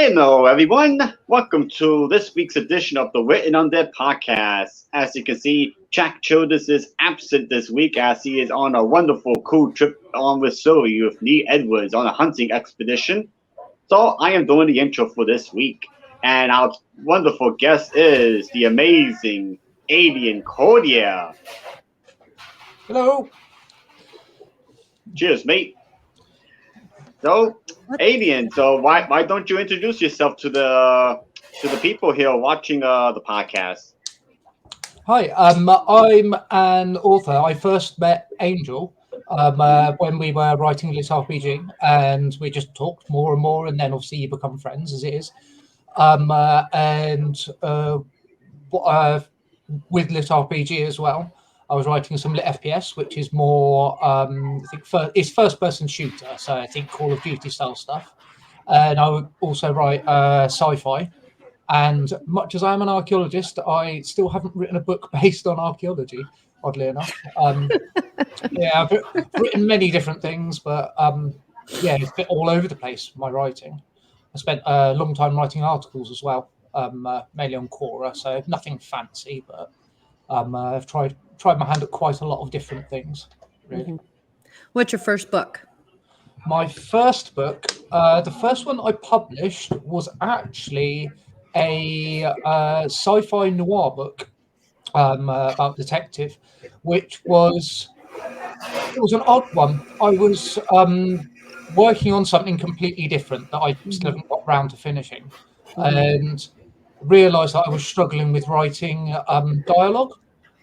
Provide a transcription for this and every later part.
Hello, everyone. Welcome to this week's edition of the Written Undead podcast. As you can see, Jack Childers is absent this week as he is on a wonderful, cool trip on with Surrey with Lee Edwards on a hunting expedition. So I am doing the intro for this week. And our wonderful guest is the amazing Adian Colyer. Hello. Cheers, mate. So, Adian, so why don't you introduce yourself to the people here watching the podcast? Hi, I'm an author. I first met Angel when we were writing Lit RPG, and we just talked more and more, and then obviously you become friends as it is. With Lit RPG as well, I was writing some Lit FPS, which is more, I think, it's first-person shooter, so I think Call of Duty style stuff. And I would also write sci-fi. And much as I'm an archaeologist, I still haven't written a book based on archaeology, oddly enough. Yeah, I've written many different things, but yeah, it's a bit all over the place, my writing. I spent a long time writing articles as well, mainly on Quora, so nothing fancy, but I've tried my hand at quite a lot of different things, really. Mm-hmm. What's your first book? My first book, the first one I published was actually a sci-fi noir book about detective, which was an odd one. I was working on something completely different that I still haven't got round to finishing, and realised that I was struggling with writing dialogue,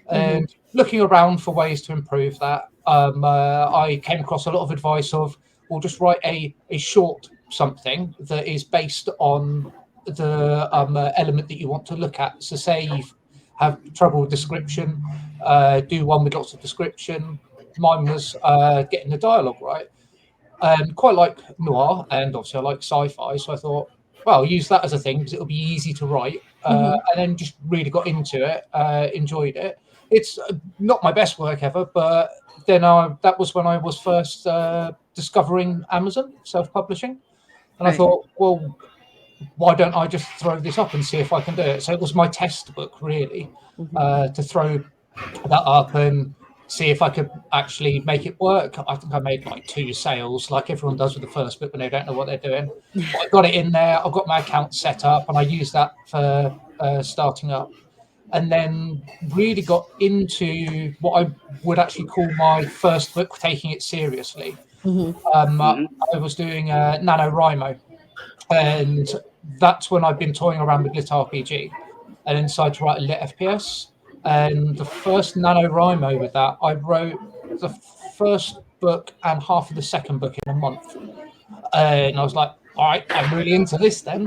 and looking around for ways to improve that. I came across a lot of advice of, well, just write a short something that is based on the element that you want to look at. So say you have trouble with description, do one with lots of description. Mine was getting the dialogue right. Quite like noir, and obviously I like sci-fi, so I thought, well, I'll use that as a thing because it'll be easy to write. And then just really got into it, enjoyed it. It's not my best work ever, but then that was when I was first discovering Amazon self-publishing. And I thought, well, why don't I just throw this up and see if I can do it? So it was my test book, really, to throw that up and see if I could actually make it work. I think I made like 2 sales, like everyone does with the first book when they don't know what they're doing. But I got it in there, I've got my account set up, and I used that for starting up. And then really got into what I would actually call my first book, taking it seriously. I was doing NaNoWriMo, and that's when I've been toying around with Lit RPG, and then decided to write a Lit FPS. And the first NaNoWriMo with that, I wrote the first book and half of the second book in a month. And I was like, all right, I'm really into this then.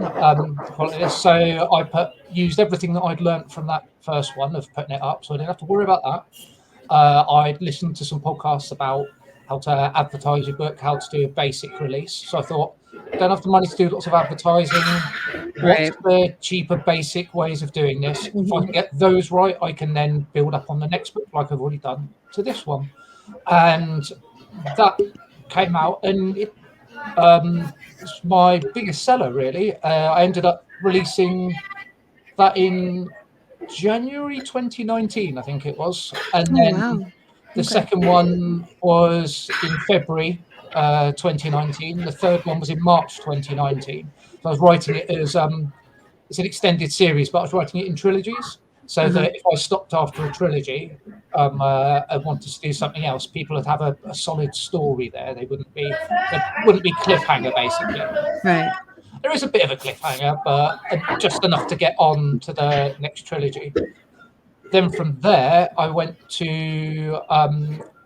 So I used everything that I'd learned from that first one of putting it up, so I didn't have to worry about that. I'd listened to some podcasts about how to advertise your book, how to do a basic release. So I thought, don't have the money to do lots of advertising. What's the cheaper, basic ways of doing this? If I can get those right, I can then build up on the next book like I've already done to this one. And that came out, and it's my biggest seller, really. I ended up releasing that in January 2019, I think it was. And then the second one was in February 2019. The third one was in March 2019. So I was writing it as it's an extended series, but I was writing it in trilogies. So that if I stopped after a trilogy, I wanted to do something else, people would have a solid story there. There wouldn't be cliffhanger, basically. Right. There is a bit of a cliffhanger, but just enough to get on to the next trilogy. Then from there, I went to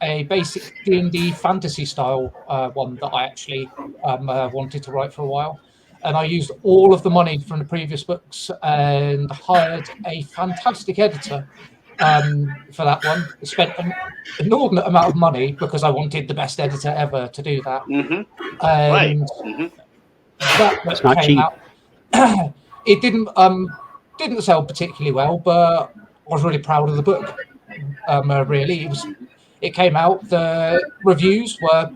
a basic D&D fantasy style one that I actually wanted to write for a while. And I used all of the money from the previous books and hired a fantastic editor for that one. I spent an inordinate amount of money because I wanted the best editor ever to do that. And that not came cheap. out. It didn't sell particularly well, but I was really proud of the book. Really, it came out. The reviews were,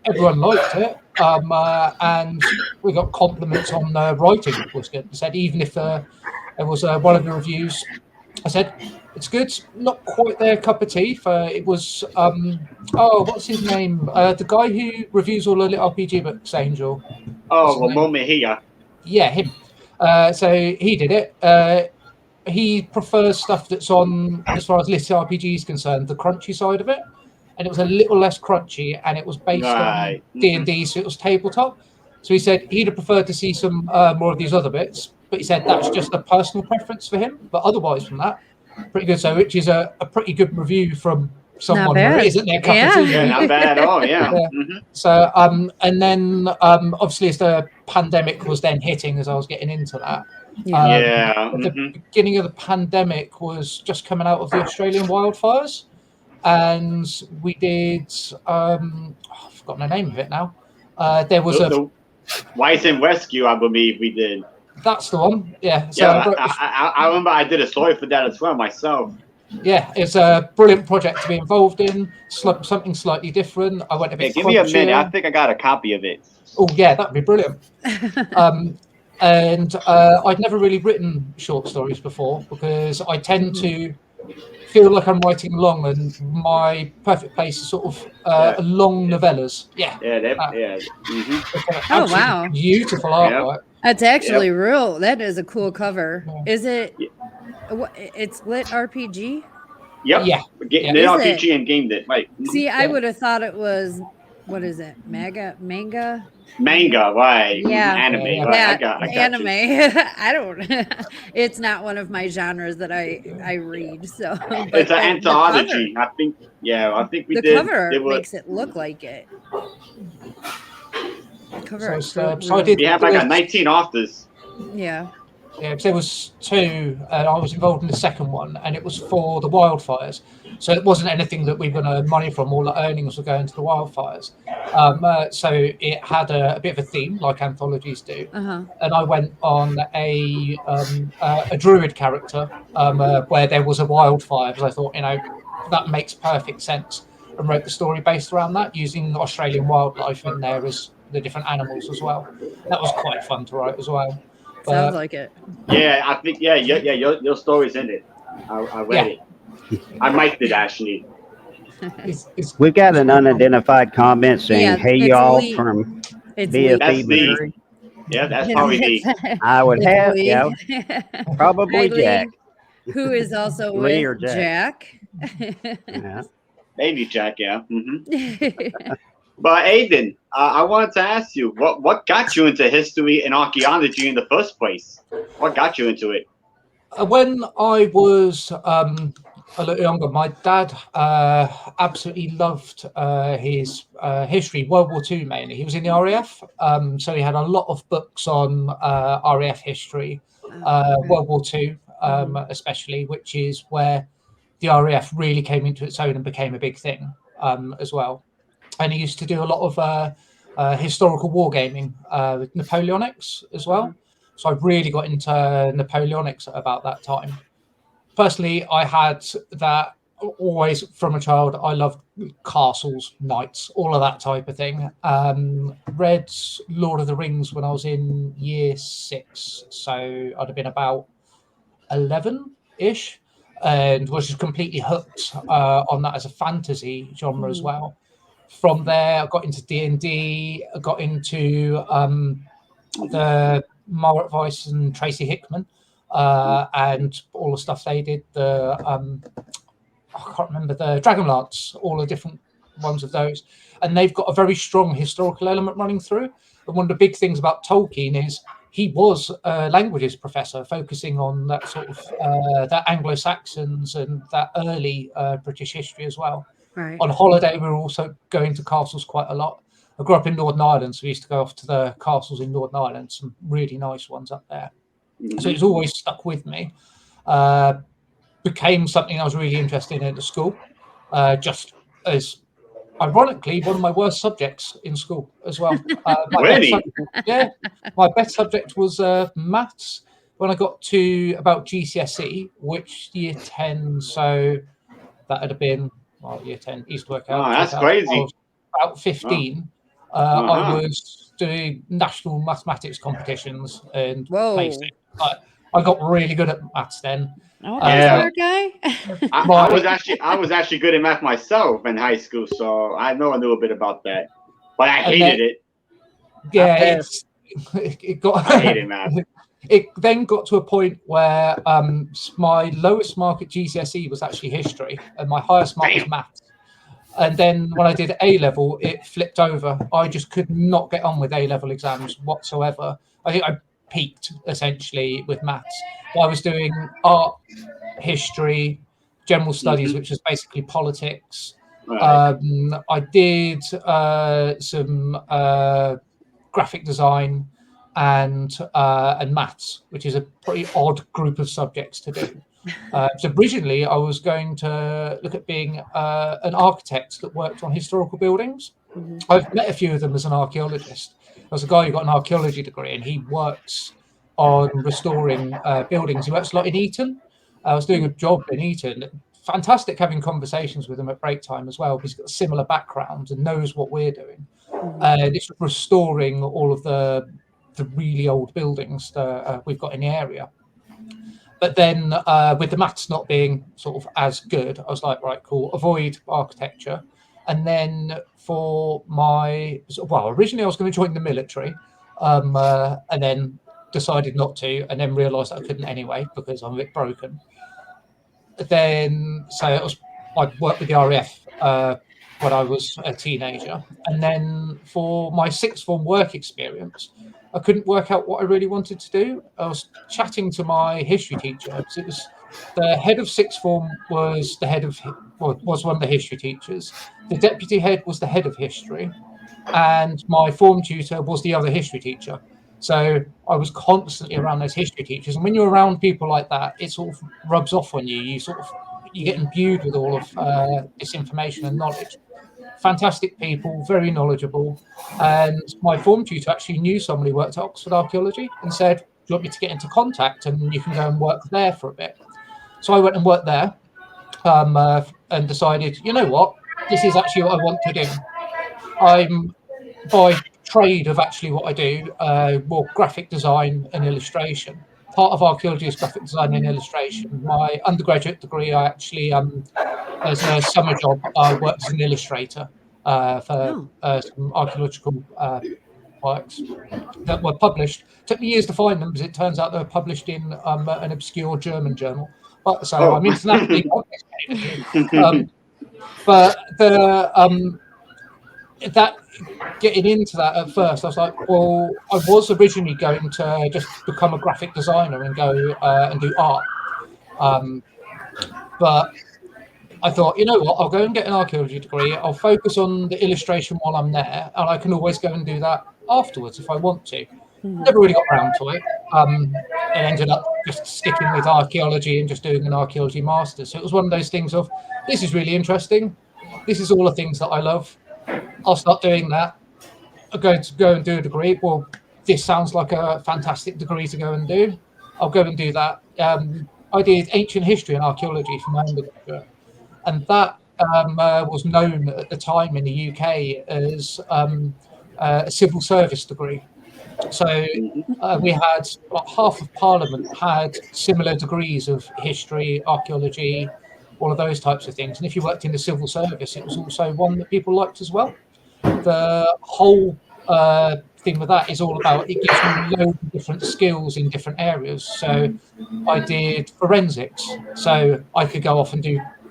everyone liked it. and we got compliments on writing was good. I said even if there was one of the reviews, I said it's good, not quite their cup of tea. It was what's his name? The guy who reviews all the little RPG books, Angel. Oh, well, moment here. Yeah, him. So he did it. He prefers stuff that's on, as far as Little RPG is concerned, the crunchy side of it, and it was a little less crunchy, and it was based on D&D, so it was tabletop. So he said he'd have preferred to see some more of these other bits, but he said that's just a personal preference for him. But otherwise, from that, pretty good. So, which is a pretty good review from someone who isn't their cup of tea. Yeah, not bad at all. Yeah. So, and then obviously, as the pandemic was then hitting, as I was getting into that. The beginning of the pandemic was just coming out of the Australian wildfires, and we did. I've forgotten the name of it now. There was the Wyson Rescue, I believe we did. That's the one. Yeah. So I remember I did a story for that as well myself. Yeah, it's a brilliant project to be involved in. Something slightly different. I went a bit. Give me a minute. I think I got a copy of it. Oh yeah, that'd be brilliant. And I'd never really written short stories before because I tend to feel like I'm writing long, and my perfect place is sort of long novellas. Yeah. Oh wow! Beautiful artwork. That's actually real. That is a cool cover. Yeah. Is it? It's lit RPG. Yep. Yeah. Lit RPG and gamed it. Right. See, I would have thought it was. What is it? Manga, right? Yeah, anime. Yeah, right. I got anime. I don't. It's not one of my genres that I read. So it's an anthology. I think. Yeah, I think we did. The cover makes it look like it. Cover. So I did. We have like 19 authors. Yeah. Yeah, because there was 2, and I was involved in the second one, and it was for the wildfires. So it wasn't anything that we were going to earn money from. All the earnings were going to the wildfires. So it had a bit of a theme, like anthologies do. And I went on a druid character where there was a wildfire, because I thought, that makes perfect sense, and wrote the story based around that, using Australian wildlife in there as the different animals as well. That was quite fun to write as well. Sounds like it. Yeah, I think your story's in it. I read it. I mic'd it actually. We've got an unidentified comment saying, "Hey y'all from BFE." Yeah, that's probably me. I would have, probably Jack, who is also Lee with Jack. Maybe Jack, yeah. But Aiden, I wanted to ask you, what got you into history and archaeology in the first place? What got you into it? When I was a little younger, my dad absolutely loved his history, World War II mainly. He was in the RAF, so he had a lot of books on RAF history, World War II especially, which is where the RAF really came into its own and became a big thing as well. And he used to do a lot of historical wargaming with Napoleonics as well. So I really got into Napoleonics at about that time. Personally, I had that always from a child. I loved castles, knights, all of that type of thing. Read Lord of the Rings when I was in year 6. So I'd have been about 11-ish and was just completely hooked on that as a fantasy genre as well. From there, I got into D&D. I got into the Margaret Weiss and Tracy Hickman and all the stuff they did. I can't remember, the Dragonlance, all the different ones of those. And they've got a very strong historical element running through. And one of the big things about Tolkien is he was a languages professor, focusing on that sort of that Anglo-Saxons and that early British history as well. Right. On holiday, we were also going to castles quite a lot. I grew up in Northern Ireland, so we used to go off to the castles in Northern Ireland, some really nice ones up there. So it's always stuck with me. Became something I was really interested in at school, just as, ironically, one of my worst subjects in school as well. Really? My best subject was maths when I got to about GCSE, which year 10, so that would have been, year 10, East work out. Oh, that's crazy. About 15. I was doing national mathematics competitions and placed. I got really good at maths then. Oh, smart guy. I was actually good at math myself in high school, so I know a little bit about that. But I hated it. Yeah, it got. I hated math. It then got to a point where my lowest mark at GCSE was actually history, and my highest mark was maths. And then when I did A level, it flipped over. I just could not get on with A level exams whatsoever. I think I peaked essentially with maths. I was doing art, history, general studies, which was basically politics. Right. I did some graphic design and maths, which is a pretty odd group of subjects to do. So originally, I was going to look at being an architect that worked on historical buildings. I've met a few of them as an archaeologist. There's a guy who got an archaeology degree, and he works on restoring buildings. He works a lot in Eton. I was doing a job in Eton. Fantastic having conversations with him at break time as well, because he's got a similar background and knows what we're doing. And it's restoring all of the really old buildings that we've got in the area. But then with the maths not being sort of as good, I was like, right, cool, avoid architecture. And then for originally I was going to join the military, and then decided not to, and then realised I couldn't anyway because I'm a bit broken. Then, I worked with the RAF when I was a teenager. And then for my sixth form work experience, I couldn't work out what I really wanted to do. I was chatting to my history teacher, because it was the head of sixth form was one of the history teachers. The deputy head was the head of history, and my form tutor was the other history teacher. So I was constantly around those history teachers, and when you're around people like that, it sort of rubs off on you. You get imbued with all of this information and knowledge. Fantastic people, very knowledgeable. And my form tutor actually knew somebody who worked at Oxford Archaeology and said, do you want me to get into contact and you can go and work there for a bit? So I went and worked there and decided, you know what, this is actually what I want to do. I'm by trade of actually what I do, more graphic design and illustration. Part of archaeology is graphic design and illustration. My undergraduate degree, I actually, as a summer job, I worked as an illustrator for some archaeological works that were published. It took me years to find them, because it turns out they were published in an obscure German journal. I'm internationally educated. But that getting into that at first, I was like, well, I was originally going to just become a graphic designer and go and do art. But I thought, you know what, I'll go and get an archaeology degree. I'll focus on the illustration while I'm there, and I can always go and do that afterwards if I want to. Never really got around to it. And ended up just sticking with archaeology and just doing an archaeology master's. So it was one of those things of, this is really interesting. This is all the things that I love. I'll start doing that. I'm going to go and do a degree. Well, this sounds like a fantastic degree to go and do. I'll go and do that. I did ancient history and archaeology for my undergraduate, and that was known at the time in the UK as a civil service degree. So we had half of Parliament had similar degrees of history, archaeology, all of those types of things. And if you worked in the civil service, it was also one that people liked as well. The whole thing with that is all about, it gives you loads of different skills in different areas. So I did forensics, so I could go off and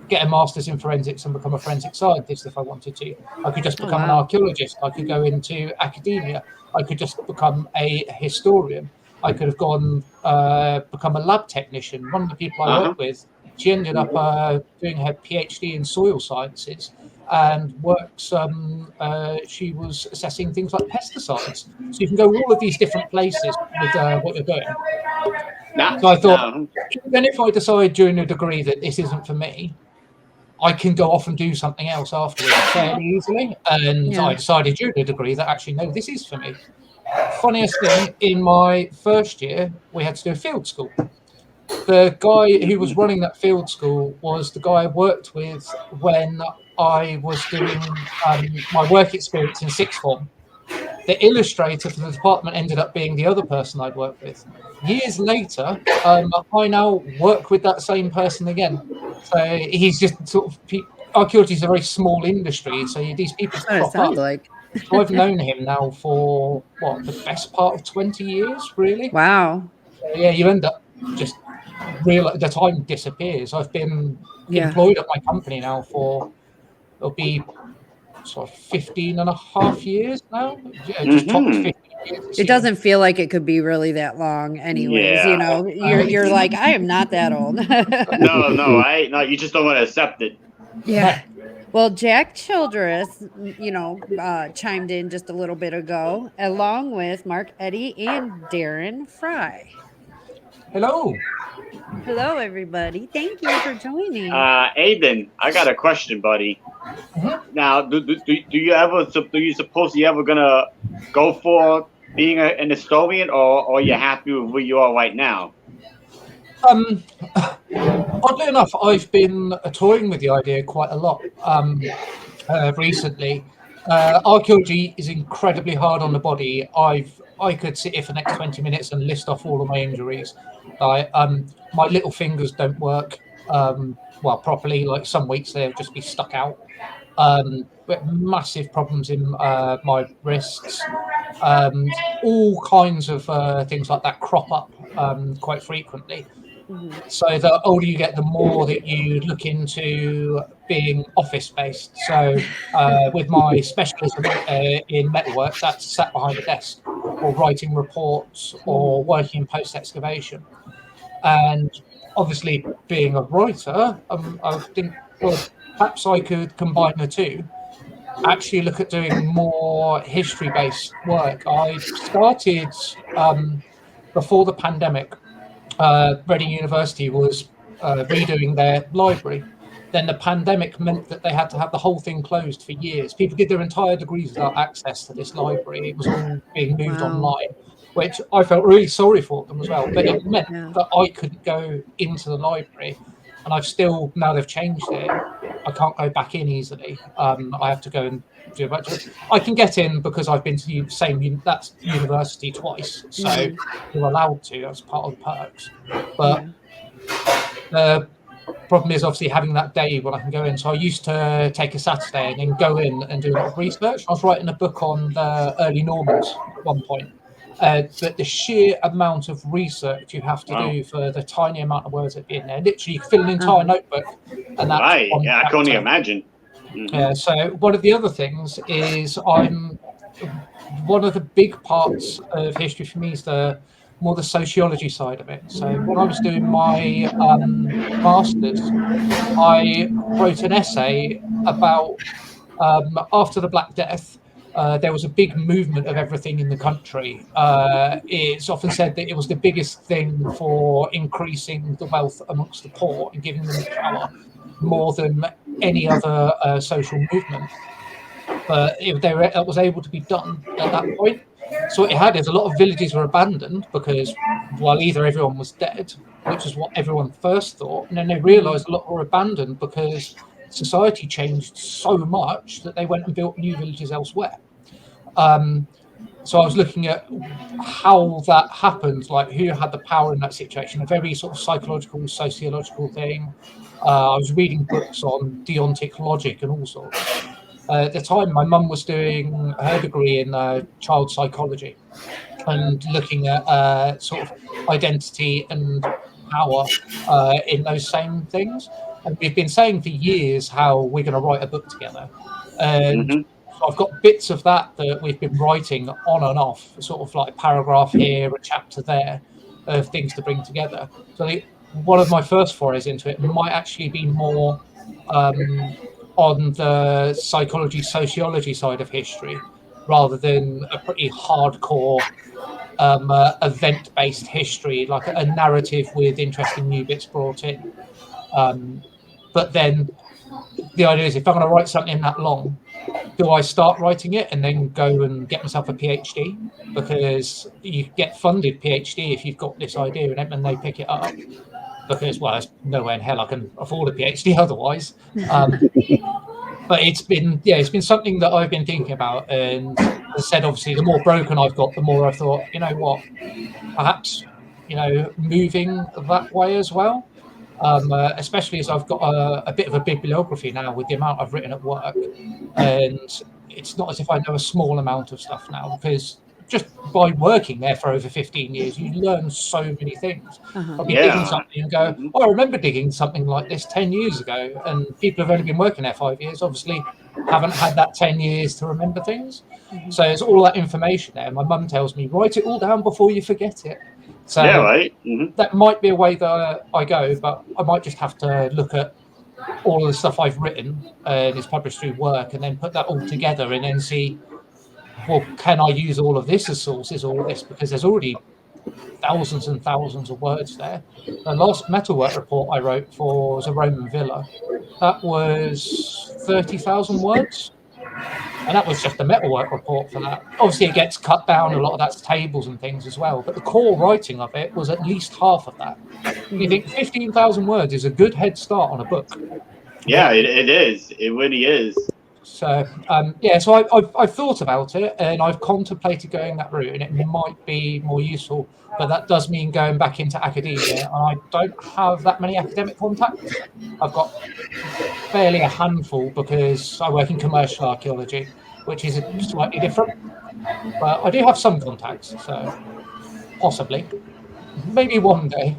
get a master's in forensics and become a forensic scientist if I wanted to. I could just become an archaeologist. I could go into academia. I could just become a historian. I could have gone become a lab technician. One of the people I worked with, she ended up doing her PhD in soil sciences and works, she was assessing things like pesticides. So you can go all of these different places with what you're doing. So I thought, then if I decide during a degree that this isn't for me, I can go off and do something else afterwards fairly easily. And I decided during the degree that actually, no, this is for me. Funniest thing, in my first year, we had to do a field school. The guy who was running that field school was the guy I worked with when I was doing my work experience in sixth form. the illustrator for the department ended up being the other person I'd worked with. Years later, I now work with that same person again. So he's just sort of archaeology is a very small industry, so these people That's what it sounds like. So I've known him now for the best part of 20 years, really. Wow. So, yeah, you end up just the time disappears. I've been employed at my company now for it'll be sort of 15 and a half years now. Just topped 15 years. It doesn't feel like it could be really that long anyways. You know, you're like, I am not that old. No, you just don't want to accept it. Yeah. Well, Jack Childress, chimed in just a little bit ago, along with Mark Eddy and Darren Fry. Hello. Hello, everybody. Thank you for joining. Aiden, I got a question, buddy. Mm-hmm. Now, do you suppose you ever gonna go for being an historian, or are you happy with where you are right now? Oddly enough, I've been toying with the idea quite a lot recently. Archaeology is incredibly hard on the body. I could sit here for the next 20 minutes and list off all of my injuries. My little fingers don't work properly. Like some weeks they'll just be stuck out. Massive problems in my wrists. All kinds of things like that crop up quite frequently. Mm-hmm. So the older you get, the more that you look into being office-based. So with my specialism in metalwork, that's sat behind a desk or writing reports or working in post-excavation. And obviously being a writer, I think, well, perhaps I could combine the two. Actually look at doing more history-based work. I started before the pandemic. Reading University was redoing their library. Then the pandemic meant that they had to have the whole thing closed for years. People did their entire degrees without access to this library. It was all being moved online, which I felt really sorry for them as well. But it meant that I couldn't go into the library. And I've still, now they've changed it, I can't go back in easily. I have to go and do a bunch of it. I can get in because I've been to the same that's university twice, so you're allowed to. That's part of the perks. But the problem is obviously having that day when I can go in. So I used to take a Saturday and then go in and do a lot of research. I was writing a book on the early Normans at one point. But the sheer amount of research you have to do for the tiny amount of words that are in there, literally you can fill an entire notebook. And that's I can only imagine. So one of the other things is one of the big parts of history for me is more the sociology side of it. So when I was doing my master's, I wrote an essay about after the Black Death. There was a big movement of everything in the country. It's often said that it was the biggest thing for increasing the wealth amongst the poor and giving them power more than any other social movement. But it was able to be done at that point. So what it had is a lot of villages were abandoned because, either everyone was dead, which is what everyone first thought, and then they realised a lot were abandoned because society changed so much that they went and built new villages elsewhere. So I was looking at how that happened, like who had the power in that situation, a very sort of psychological, sociological thing. I was reading books on deontic logic and all sorts. At the time, my mum was doing her degree in child psychology and looking at sort of identity and power in those same things. And we've been saying for years how we're going to write a book together. And I've got bits of that we've been writing on and off, sort of like a paragraph here, a chapter there, of things to bring together. So one of my first forays into it might actually be more on the psychology, sociology side of history, rather than a pretty hardcore event-based history, like a narrative with interesting new bits brought in. But then the idea is, if I'm going to write something that long, do I start writing it and then go and get myself a PhD? Because you get funded PhD if you've got this idea in it and they pick it up. Because, there's no way in hell I can afford a PhD otherwise. But it's been something that I've been thinking about, and as I said, obviously, the more broken I've got, the more I thought, you know what, perhaps, moving that way as well. Especially as I've got a bit of a bibliography now with the amount I've written at work. And it's not as if I know a small amount of stuff now, because just by working there for over 15 years, you learn so many things. I'll be digging something and go, oh, I remember digging something like this 10 years ago. And people have only been working there 5 years, obviously haven't had that 10 years to remember things. So it's all that information there. My mum tells me, write it all down before you forget it. So that might be a way that I go, but I might just have to look at all of the stuff I've written and it's published through work, and then put that all together and then see, well, can I use all of this as sources, all of this? Because there's already thousands and thousands of words there. The last metalwork report I wrote for was a Roman villa. That was 30,000 words. And that was just a metalwork report for that. Obviously, it gets cut down. A lot of that's tables and things as well. But the core writing of it was at least half of that. You think 15,000 words is a good head start on a book. Yeah, it is. It really is. So, so I've thought about it, and I've contemplated going that route, and it might be more useful. But that does mean going back into academia. I don't have that many academic contacts. I've got barely a handful because I work in commercial archaeology, which is slightly different. But I do have some contacts, so possibly, maybe one day.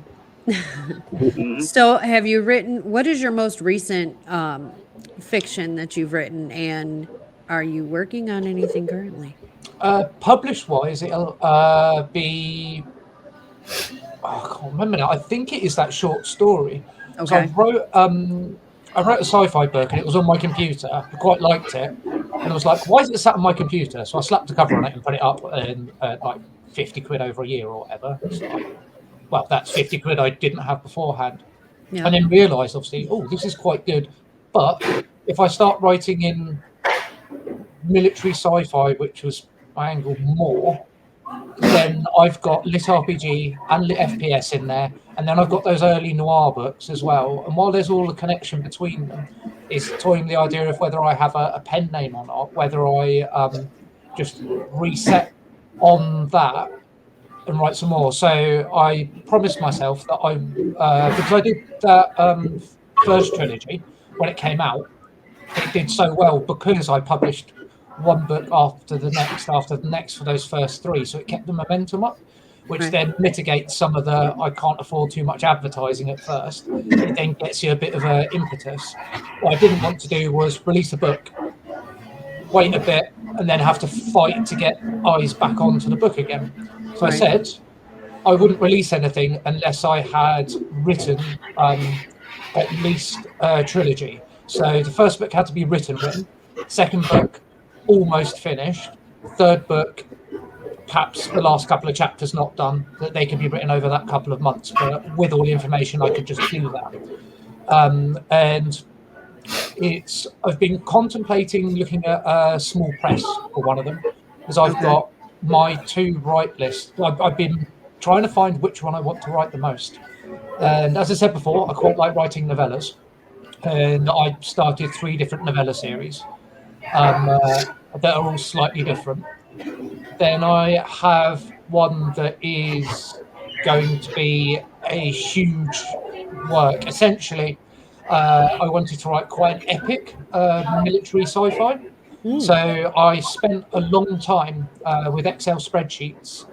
So have you written, what is your most recent fiction that you've written, and are you working on anything currently? Published wise, it'll be, I can't remember now. I think it is that short story. Okay. So I wrote a sci-fi book, and it was on my computer. I quite liked it, and I was like, why is it sat on my computer? So I slapped a cover on it and put it up, and like 50 quid over a year or whatever. So well, that's 50 quid I didn't have beforehand. Yeah. And then realised, obviously, oh, this is quite good. But if I start writing in military sci-fi, which was my angle more, then I've got lit RPG and lit FPS in there. And then I've got those early noir books as well. And while there's all a connection between them, is toying the idea of whether I have a pen name or not, whether I just reset on that and write some more. So I promised myself that because I did that first trilogy when it came out, it did so well because I published one book after the next for those first three. So it kept the momentum up, which then mitigates some of the, I can't afford too much advertising at first. It then gets you a bit of an impetus. What I didn't want to do was release a book, wait a bit, and then have to fight to get eyes back onto the book again. So I said I wouldn't release anything unless I had written at least a trilogy. So the first book had to be written. Second book, almost finished. Third book, perhaps the last couple of chapters not done, that they could be written over that couple of months. But with all the information, I could just do that. And I've been contemplating looking at a small press for one of them, because I've got my two write lists. I've been trying to find which one I want to write the most. And as I said before, I quite like writing novellas. And I started 3 different novella series that are all slightly different. Then I have one that is going to be a huge work. Essentially, I wanted to write quite an epic military sci-fi. So I spent a long time with Excel spreadsheets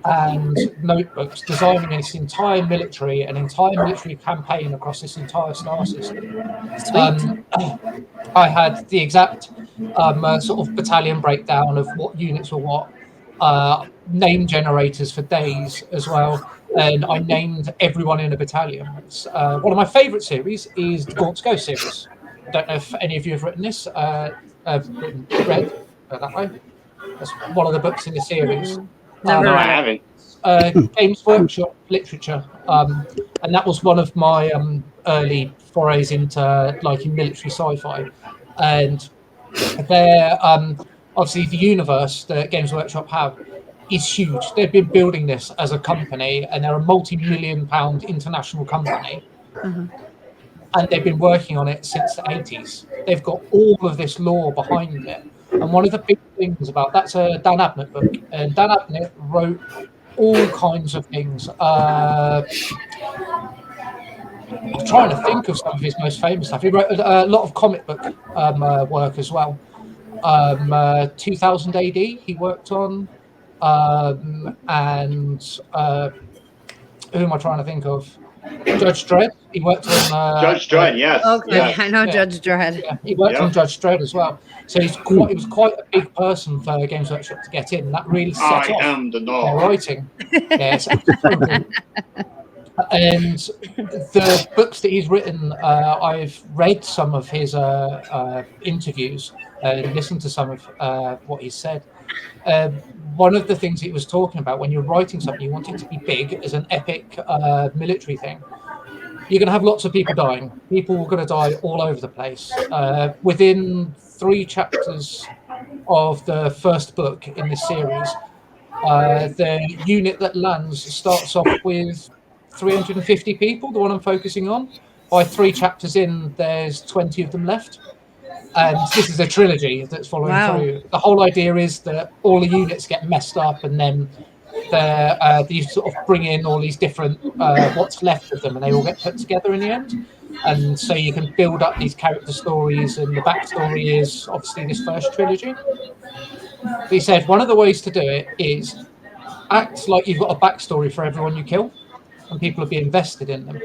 and notebooks designing an entire military campaign across this entire star system. I had the exact sort of battalion breakdown of what units were what, name generators for days as well, and I named everyone in a battalion. One of my favourite series is the Gaunt's Ghost series. I don't know if any of you have written this. Read that way. That's one of the books in the series. Never I haven't. Games Workshop literature, and that was one of my early forays into liking military sci-fi. And they're obviously the universe that Games Workshop have is huge. They've been building this as a company, and they're a multi-million-pound international company. And they've been working on it since the 80s. They've got all of this lore behind it. And one of the big things about that's a Dan Abnett book, and Dan Abnett wrote all kinds of things. I'm trying to think of some of his most famous stuff. He wrote a lot of comic book work as well. 2000 AD he worked on, and who am I trying to think of? Judge Dredd. He worked on Judge Dredd. Yes. Okay, yes. I know Judge Dredd. Yeah, he worked on Judge Dredd as well. So he was quite a big person for Games Workshop to get in. And that really set off am the their North. writing. Yes. And the books that he's written, I've read some of his interviews and listened to some of what he said. One of the things he was talking about, when you're writing something, you want it to be big as an epic military thing. You're going to have lots of people dying. People are going to die all over the place. Within 3 chapters of the first book in this series, the unit that lands starts off with 350 people, the one I'm focusing on. By 3 chapters in, there's 20 of them left. And this is a trilogy that's following through. The whole idea is that all the units get messed up, and then you sort of bring in all these different what's left of them, and they all get put together in the end. And so you can build up these character stories, and the backstory is obviously this first trilogy. But he said one of the ways to do it is act like you've got a backstory for everyone you kill, and people will be invested in them.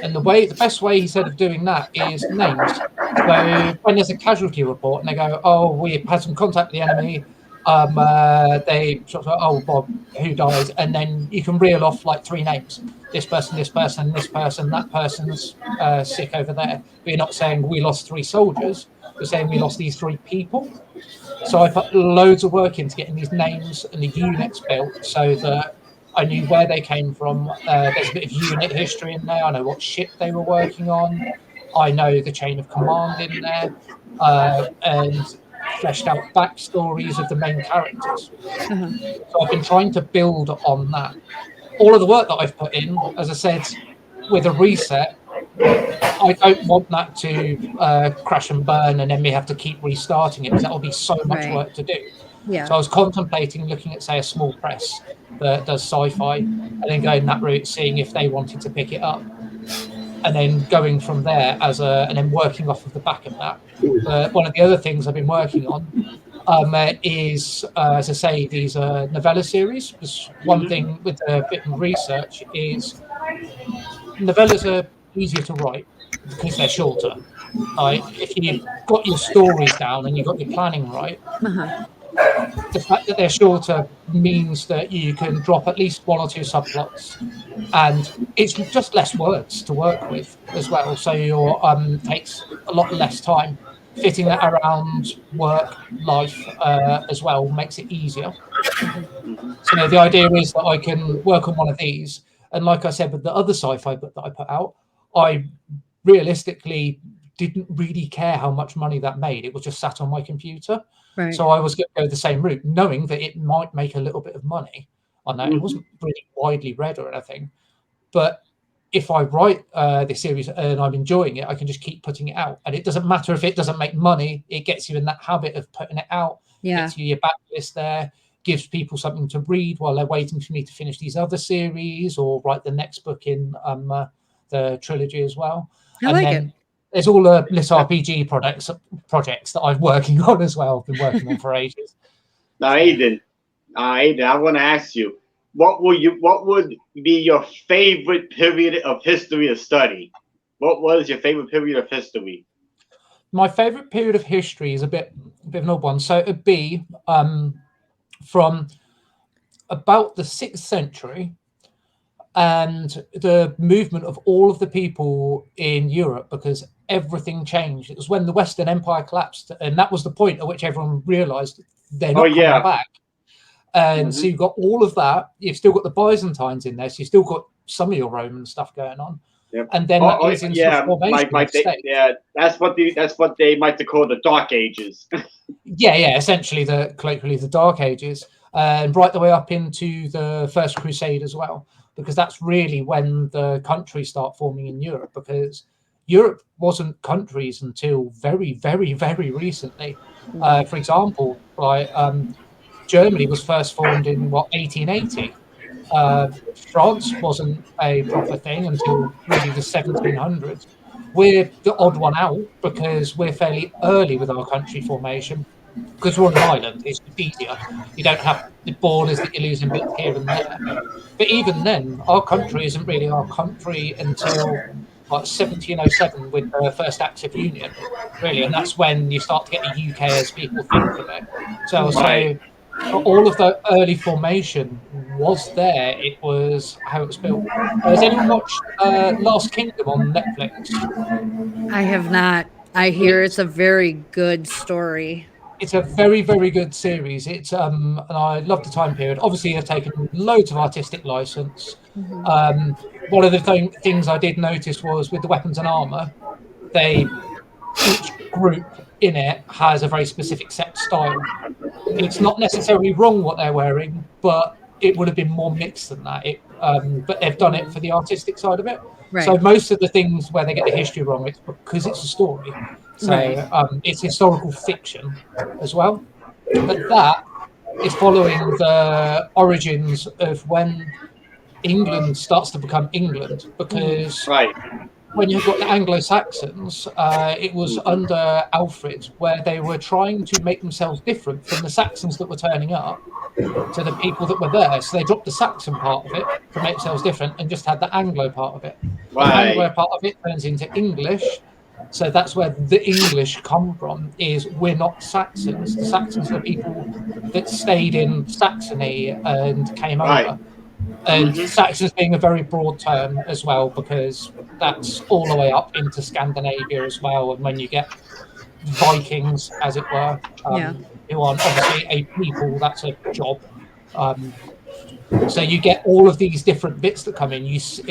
And the best way he said of doing that is names. So when there's a casualty report and they go, "Oh, we had some contact with the enemy," they sort of, "Oh, Bob, who dies?" And then you can reel off like 3 names: this person, this person, this person, that person's sick over there. But you're not saying we lost 3 soldiers. You're saying we lost these 3 people. So I put loads of work into getting these names and the units built so that I knew where they came from. There's a bit of unit history in there. I know what ship they were working on. I know the chain of command in there, and fleshed out backstories of the main characters. So I've been trying to build on that. All of the work that I've put in, as I said, with a reset, I don't want that to crash and burn and then we have to keep restarting it, because that will be so much work to do. Yeah. So I was contemplating looking at, say, a small press that does sci-fi, and then going that route, seeing if they wanted to pick it up, and then going from there and then working off of the back of that. One of the other things I've been working on is, as I say, these novella series. One thing with a bit of research is novellas are easier to write because they're shorter. If you've got your stories down and you've got your planning right, the fact that they're shorter means that you can drop at least 1 or 2 subplots, and it's just less words to work with as well. So your takes a lot less time. Fitting that around work life as well makes it easier. So the idea is that I can work on one of these, and like I said, with the other sci-fi book that I put out, I realistically didn't really care how much money that made. It was just sat on my computer. Right. So I was going to go the same route, knowing that it might make a little bit of money on that. It wasn't really widely read or anything. But if I write this series and I'm enjoying it, I can just keep putting it out. And it doesn't matter if it doesn't make money. It gets you in that habit of putting it out. Gets you your backlist there, gives people something to read while they're waiting for me to finish these other series or write the next book in the trilogy as well. I like it. There's all the little RPG projects that I'm working on as well. I've been working on for ages. Now, Aiden, I want to ask you, what would be your favorite period of history to study? What was your favorite period of history? My favorite period of history is a bit of an odd one. So it'd be from about the 6th century and the movement of all of the people in Europe, because everything changed. It was when the Western Empire collapsed, and that was the point at which everyone realized they're not coming back. And so you've got all of that. You've still got the Byzantines in there, so you've still got some of your Roman stuff going on. Yep. And then that leads into the formation of states. Yeah, that's what they might call the Dark Ages. yeah, essentially colloquially the Dark Ages, and right the way up into the First Crusade as well, because that's really when the countries start forming in Europe, because Europe wasn't countries until very, very, very recently. For example, Germany was first formed in 1880. France wasn't a proper thing until really the 1700s. We're the odd one out because we're fairly early with our country formation. Because we're on an island, it's just easier. You don't have the borders that you're losing bits here and there. But even then, our country isn't really our country until 1707 with the first Acts of Union, really, and that's when you start to get a UK as people think of it. So all of the early formation was there. It was how it was built. Has anyone watched Last Kingdom on Netflix? I have not. I hear it's a very good story. It's a very, very good series. It's and I love the time period. Obviously, they've taken loads of artistic license. One of the things I did notice was with the weapons and armor, each group in it has a very specific set style. It's not necessarily wrong what they're wearing, but it would have been more mixed than that. But they've done it for the artistic side of it. Right. So most of the things where they get the history wrong, it's because it's a story. So it's historical fiction as well. But that is following the origins of when England starts to become England. Because when you've got the Anglo-Saxons, it was under Alfred where they were trying to make themselves different from the Saxons that were turning up to the people that were there. So they dropped the Saxon part of it to make themselves different and just had the Anglo part of it. The Anglo part of it turns into English. So that's where the English come from, is we're not Saxons. The Saxons are the people that stayed in Saxony and came over. And Saxons being a very broad term as well, because that's all the way up into Scandinavia as well. And when you get Vikings, as it were, who aren't obviously a people, that's a job. So you get all of these different bits that come in. It's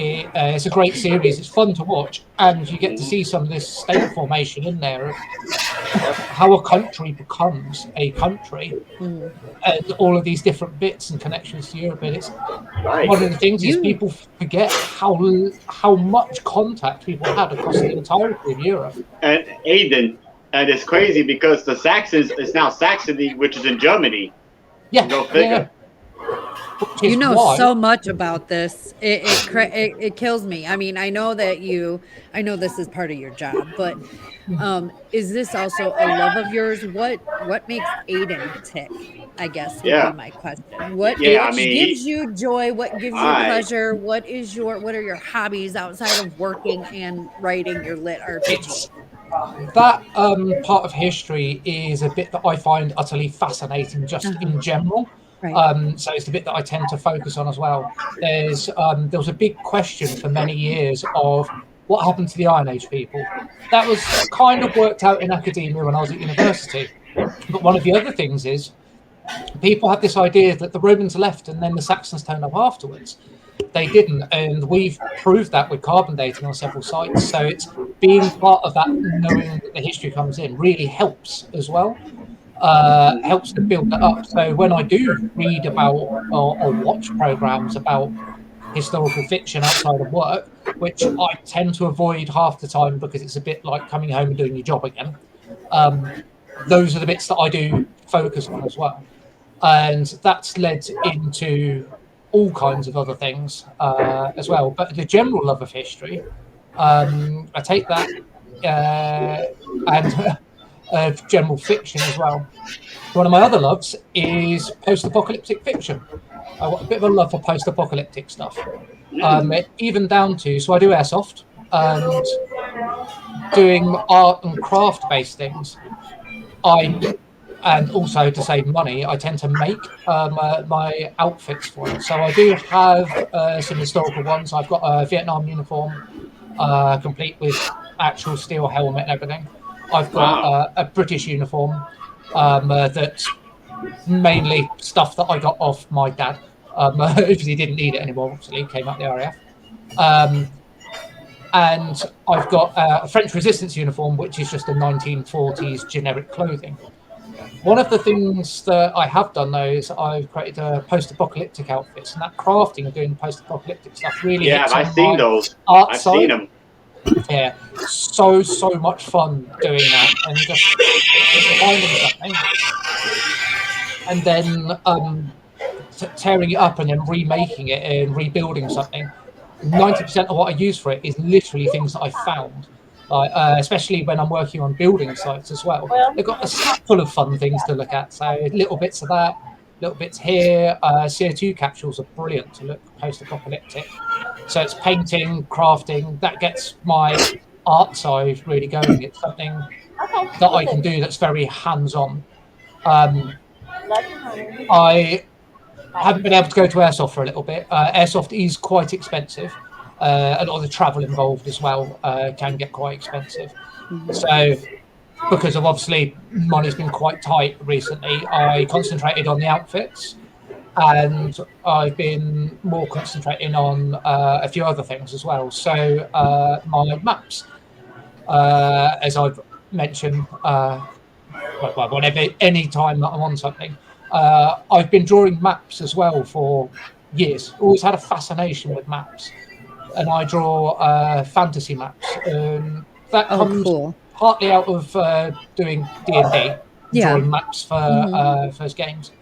a great series. It's fun to watch, and you get to see some of this state formation in there, how a country becomes a country, and all of these different bits and connections to Europe. And it's one of the things is people forget how much contact people had across the entirety of Europe. And Aiden, and it's crazy because the Saxons is now Saxony, which is in Germany. Yeah, go figure. You know so much about this. It kills me. I mean, I know this is part of your job, but is this also a love of yours? What makes Aiden tick, I guess would be my question. What gives you joy? What gives you pleasure? What are your hobbies outside of working and writing your lit RPG? That part of history is a bit that I find utterly fascinating just in general. Right. So it's the bit that I tend to focus on as well. There was a big question for many years of what happened to the Iron Age people. That was kind of worked out in academia when I was at university. But one of the other things is people had this idea that the Romans left and then the Saxons turned up afterwards. They didn't, and we've proved that with carbon dating on several sites. So it's being part of that, knowing that the history comes in, really helps as well. Helps to build that up. So when I do read about or watch programs about historical fiction outside of work, which I tend to avoid half the time because it's a bit like coming home and doing your job again, those are the bits that I do focus on as well. And that's led into all kinds of other things as well. But the general love of history, I take that and of general fiction as well. One of my other loves is post-apocalyptic fiction. I've got a bit of a love for post-apocalyptic stuff. Even down to, so I do airsoft and doing art and craft-based things. And also to save money, I tend to make my outfits for it. So I do have some historical ones. I've got a Vietnam uniform, complete with actual steel helmet and everything. I've got a British uniform that's mainly stuff that I got off my dad because he didn't need it anymore. Obviously, he came up the RAF. And I've got a French resistance uniform, which is just a 1940s generic clothing. One of the things that I have done, though, is I've created post-apocalyptic outfits, and that crafting of doing post-apocalyptic stuff really hits I've seen those. Art I've side. seen them. Yeah, so much fun doing that, and just finding something, and then tearing it up and then remaking it and rebuilding something. 90% of what I use for it is literally things that I found. Especially when I'm working on building sites as well. They've got a stack full of fun things to look at. So little bits of that, little bits here. CO2 capsules are brilliant to look post-apocalyptic. So it's painting, crafting. That gets my art side really going. It's something that I can do that's very hands-on. I haven't been able to go to Airsoft for a little bit. Airsoft is quite expensive. A lot of the travel involved as well can get quite expensive. So, because of obviously money's been quite tight recently, I concentrated on the outfits, and I've been more concentrating on a few other things as well. So, my maps, as I've mentioned, whenever, any time that I'm on something. I've been drawing maps as well for years. Always had a fascination with maps, and I draw fantasy maps. That comes partly out of doing D&D, drawing maps for first games.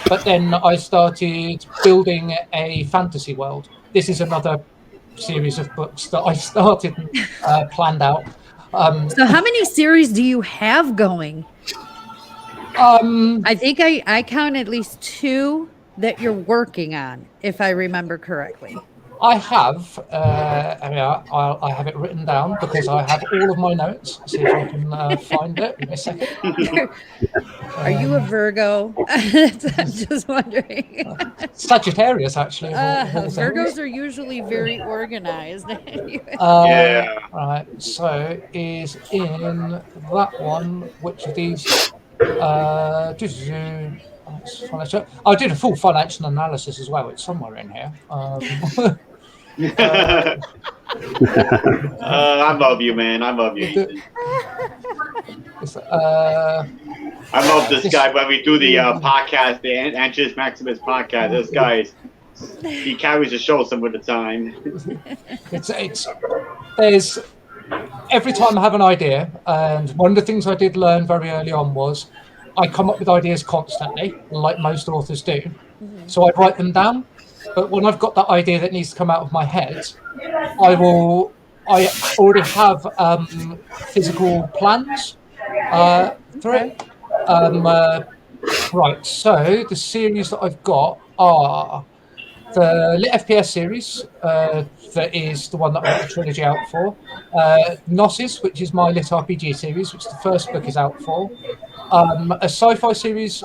But then I started building a fantasy world. This is another series of books that I started and planned out. So how many series do you have going? I think I count at least 2 that you're working on, if I remember correctly. I have. I have it written down because I have all of my notes. See if I can find it. Give me a second. Are you a Virgo? I'm just wondering. Sagittarius, actually. Virgos are usually very organized. Yeah. Right. So is in that one. Which of these? I did a full financial analysis as well. It's somewhere in here. I love you, man. I love you, Ethan. I love this guy when we do the podcast, the Antius Maximus podcast. This guy, he carries the show some of the time. There's every time I have an idea, and one of the things I did learn very early on was I come up with ideas constantly, like most authors do. So I write them down, but when I've got that idea that needs to come out of my head, I already have physical plans for it. Right, so the series that I've got are the Lit FPS series, that is the one that I got the trilogy out for. Gnosis, which is my Lit RPG series, which the first book is out for. A sci-fi series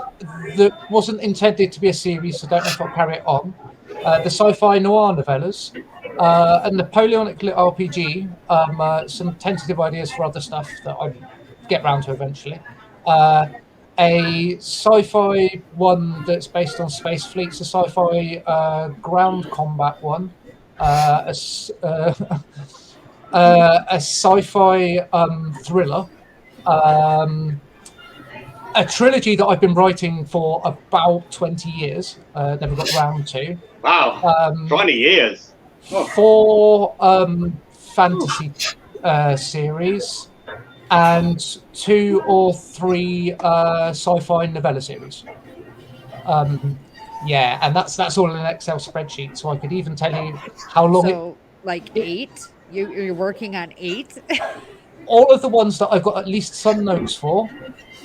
that wasn't intended to be a series, so I don't know if I'll carry it on. The sci-fi noir novellas, and Napoleonic Lit RPG, some tentative ideas for other stuff that I'll get round to eventually. A sci-fi one that's based on space fleets, a sci-fi ground combat one, a sci-fi thriller, a trilogy that I've been writing for about 20 years, never got round to. Wow, 20 years. 4 fantasy series, and 2 or 3 sci-fi novella series. Yeah, and that's all in an Excel spreadsheet, so I could even tell you how long. So, like 8? You're working on 8? All of the ones that I've got at least some notes for.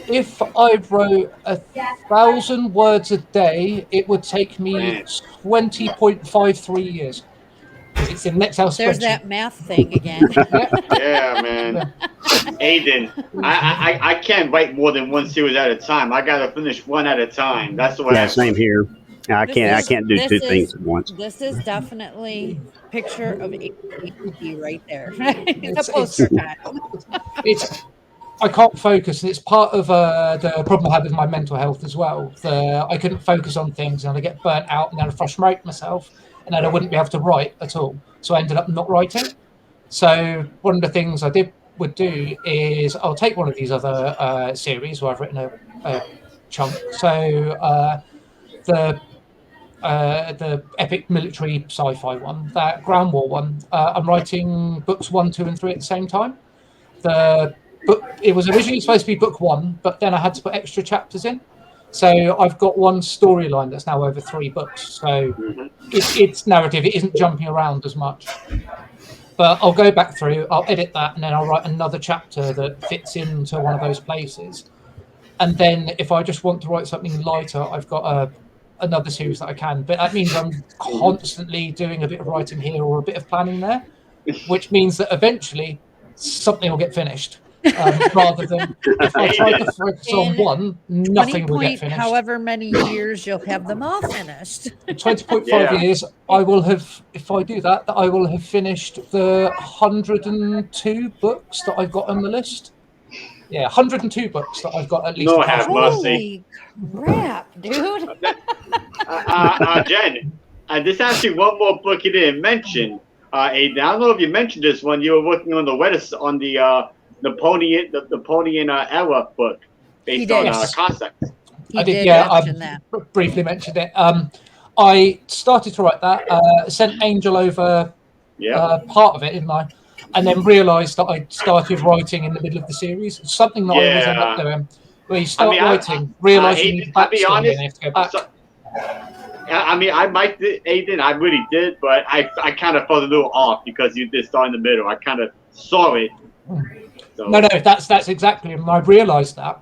If I wrote 1,000 words a day, it would take me 20.53 years. It's in Excel spreadsheet. There's that math thing again. Yeah, man. Aiden, I can't write more than one series at a time. I gotta finish one at a time. That's the way. Yeah, same here. I can't do 2 things at once. This is definitely picture of ADD right there. It's a poster child. I can't focus. It's part of the problem I have with my mental health as well. I couldn't focus on things, and I get burnt out, and then I frustrate myself, and then I wouldn't be able to write at all. So I ended up not writing. So one of the things I would do is I'll take one of these other series where I've written a chunk. So the the epic military sci-fi one, that Ground War one. I'm writing books 1, 2, and 3 at the same time. The book, it was originally supposed to be book 1, but then I had to put extra chapters in. So I've got one storyline that's now over 3 books. So it's narrative. It isn't jumping around as much. But I'll go back through, I'll edit that, and then I'll write another chapter that fits into one of those places. And then if I just want to write something lighter, I've got another series that I can. But that means I'm constantly doing a bit of writing here or a bit of planning there, which means that eventually something will get finished. Rather than if I try to focus on one, nothing will get finished. However many years you'll have them all finished. 20.5 years, I will have, if I do that, I will have finished the 102 books that I've got on the list. Yeah, 102 books that I've got at least. No, have mercy. Holy crap, dude. Jen, there's actually one more book you didn't mention. Aiden, I don't know if you mentioned this one. You were working on the Napoleon era book based on Cossacks. I did, yeah. I briefly mentioned it. I started to write that. Sent Angel over part of it, didn't I? And then realised that I started writing in the middle of the series. Something that I always end up doing. Where you start writing, realising you have to go back. I might, Aiden, I really did, but I kind of felt a little off because you did start in the middle. I kind of saw it. So. No, that's exactly, and I realised that.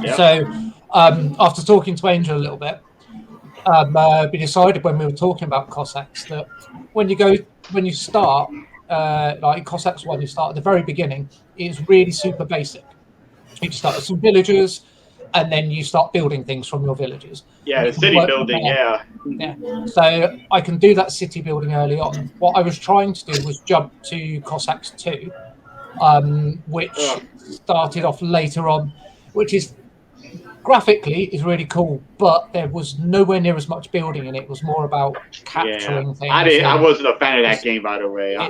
Yep. So after talking to Angel a little bit, we decided when we were talking about Cossacks that when you start, like Cossacks 1, you start at the very beginning, it's really super basic. You start with some villagers, and then you start building things from your villages. Yeah, city building, yeah. So I can do that city building early on. What I was trying to do was jump to Cossacks 2, which started off later on, which is graphically is really cool, but there was nowhere near as much building in it. It was more about capturing things. I wasn't a fan of that game, by the way. I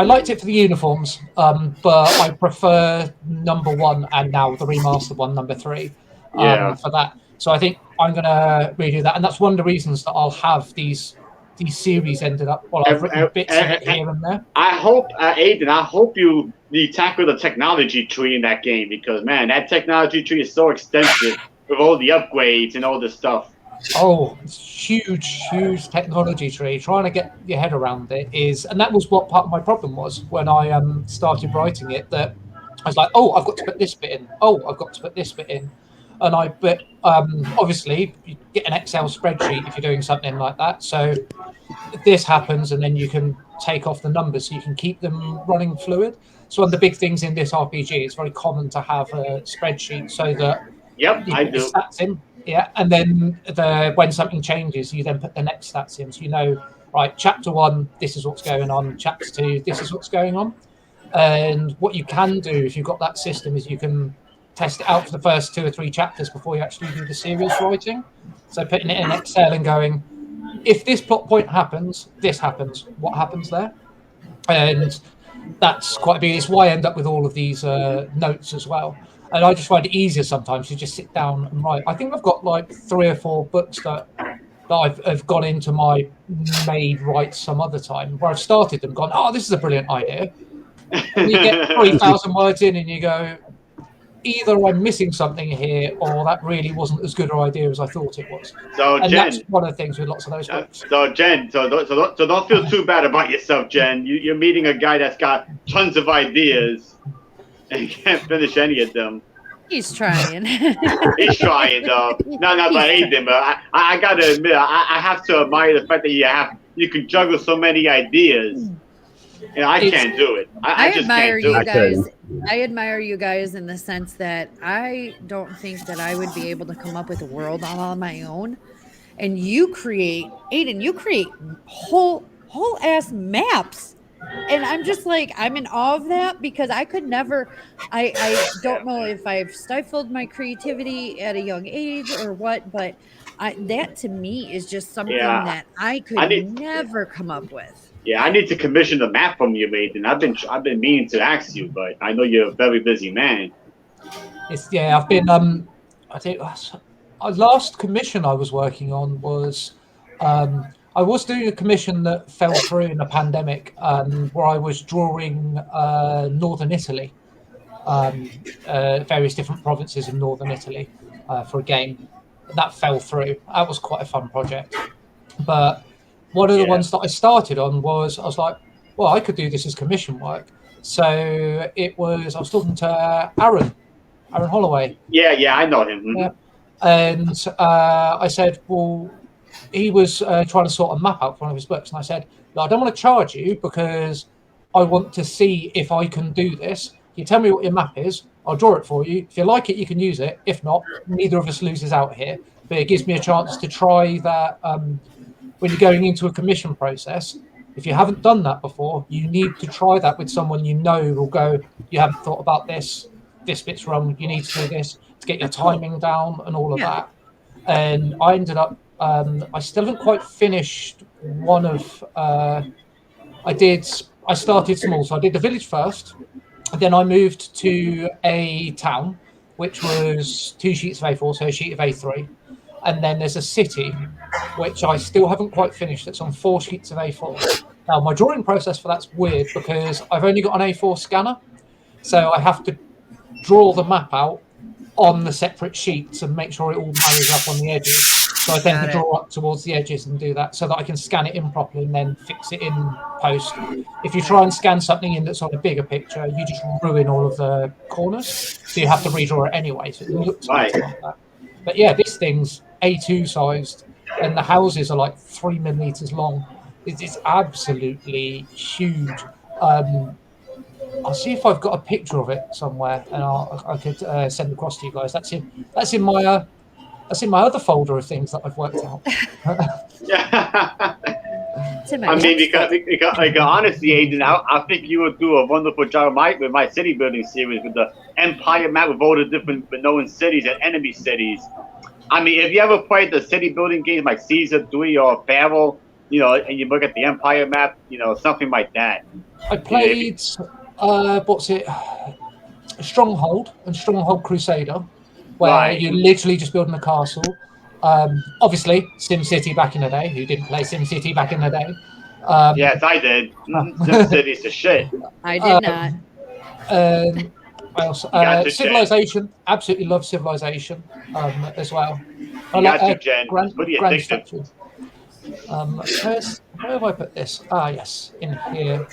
liked it for the uniforms, but I prefer number 1 and now the remastered one, number 3, for that. So I think I'm going to redo that, and that's one of the reasons that I'll have these series ended up. Well, I've written bits of it here and there. I hope, Aiden, you tackle the technology tree in that game because, man, that technology tree is so extensive with all the upgrades and all this stuff. Oh, it's huge technology tree. Trying to get your head around it is, and that was what part of my problem was when I started writing it. That I was like, oh, I've got to put this bit in. Oh, I've got to put this bit in. And obviously, you get an Excel spreadsheet if you're doing something like that. So this happens, and then you can take off the numbers so you can keep them running fluid. So one of the big things in this RPG, it's very common to have a spreadsheet so that you put the stats in. Yeah, and then when something changes, you then put the next stats in. So you know, right, chapter 1, this is what's going on. Chapter 2, this is what's going on. And what you can do if you've got that system is you can test it out for the first 2 or 3 chapters before you actually do the serious writing. So putting it in Excel and going, if this plot point happens, this happens. What happens there? And that's quite big. It's why I end up with all of these notes as well. And I just find it easier sometimes to just sit down and write. I think I've got like 3 or 4 books that I've gone into my made write some other time where I've started them, gone, oh, this is a brilliant idea. And you get 3,000 words in and you go, either I'm missing something here or that really wasn't as good an idea as I thought it was. So, and Jen, that's one of the things with lots of those books. So, Jen, so don't feel too bad about yourself, Jen. You're meeting a guy that's got tons of ideas and can't finish any of them. He's trying. He's trying, though. No, but Aiden, but I gotta admit, I have to admire the fact that you can juggle so many ideas. And I can't do it. I just can't do it. I admire you guys in the sense that I don't think that I would be able to come up with a world all on my own. And you create, Aiden, whole ass maps. And I'm just like, I'm in awe of that because I could never, I don't know if I've stifled my creativity at a young age or what, but that to me is just something that I could never come up with. Yeah, I need to commission the map from you, mate. And I've been meaning to ask you, but I know you're a very busy man. I've been I last commission I was working on was I was doing a commission that fell through in a pandemic, where I was drawing northern Italy, various different provinces in northern Italy for a game. That fell through. That was quite a fun project. But one of the ones that I started on was, I was like, well, I could do this as commission work. So I was talking to Aaron Holloway. Yeah, I know him. Mm-hmm. Yeah. And I said, well, he was trying to sort a map out for one of his books. And I said, no, I don't want to charge you because I want to see if I can do this. You tell me what your map is. I'll draw it for you. If you like it, you can use it. If not, neither of us loses out here. But it gives me a chance to try that when you're going into a commission process. If you haven't done that before, you need to try that with someone you know will go, you haven't thought about this. This bit's wrong. You need to do this to get your timing down and all of that. And I ended up, I still haven't quite finished one of, I started small. So I did the village first. Then I moved to a town, which was 2 sheets of A4, so a sheet of A3. And then there's a city, which I still haven't quite finished. It's on 4 sheets of A4. Now, my drawing process for that's weird because I've only got an A4 scanner. So I have to draw the map out on the separate sheets and make sure it all marries up on the edges. So I tend to draw up towards the edges and do that so that I can scan it in properly and then fix it in post. If you try and scan something in that's on a bigger picture, you just ruin all of the corners. So you have to redraw it anyway. So it looks like that. But yeah, this thing's A2 sized and the houses are like 3 millimeters long. It's absolutely huge. I'll see if I've got a picture of it somewhere, and I could send across to you guys. That's in my other folder of things that I've worked out. I mean, because like, honestly, Aiden, I think you would do a wonderful job with my city building series with the Empire map with all the different known cities and enemy cities. I mean, if you ever played the city building games like Caesar 3 or Barrel, and you look at the Empire map, something like that. I played, Stronghold and Stronghold Crusader, where you're literally just building a castle. Obviously, SimCity back in the day. Who didn't play SimCity back in the day? Yes, I did. SimCity's the shit. I did not. I also Civilization. Absolutely love Civilization as well. Jen. Pretty addictive. Where have I put this? Yes, in here,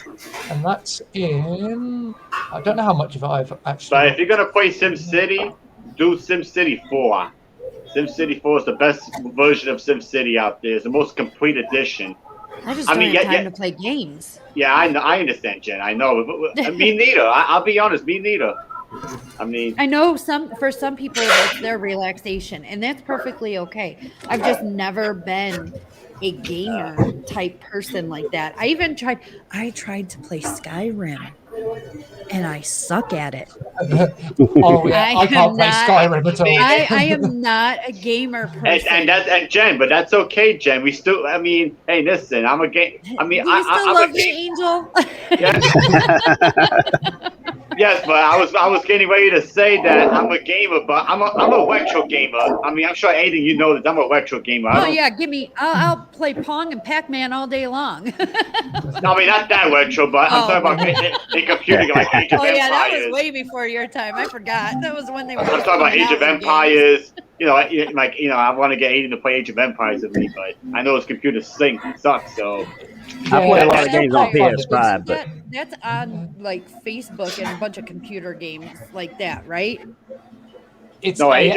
and that's in. I don't know how much of it I've actually. But if you're gonna play SimCity, do SimCity 4. SimCity 4 is the best version of SimCity out there. It's the most complete edition. I just don't have time to play games. Yeah, I understand, Jen. I know. Me neither. I'll be honest. Me neither. I mean, I know for some people it's their relaxation, and that's perfectly okay. I've just never been a gamer type person like that. I tried to play Skyrim, and I suck at it. I can't play Skyrim at all. I am not a gamer person. And Jen, but that's okay, Jen. We still, I mean, hey, listen, I'm a game. I mean, I still love you, Angel. Yes. Yes, but I was getting ready to say that I'm a gamer, but I'm a retro gamer. I mean, I'm sure Aiden, you know that I'm a retro gamer. Give me. I'll play Pong and Pac-Man all day long. No, I mean not that retro, but I'm talking about the computer like Age of Empires. That was way before your time. I forgot. That was when they were. I'm talking about Age of Empires. I want to get Aiden to play Age of Empires with me, but I know his computer sucks. So I play a lot of games on PS5, but that's on like Facebook and a bunch of computer games like that, right? It's Age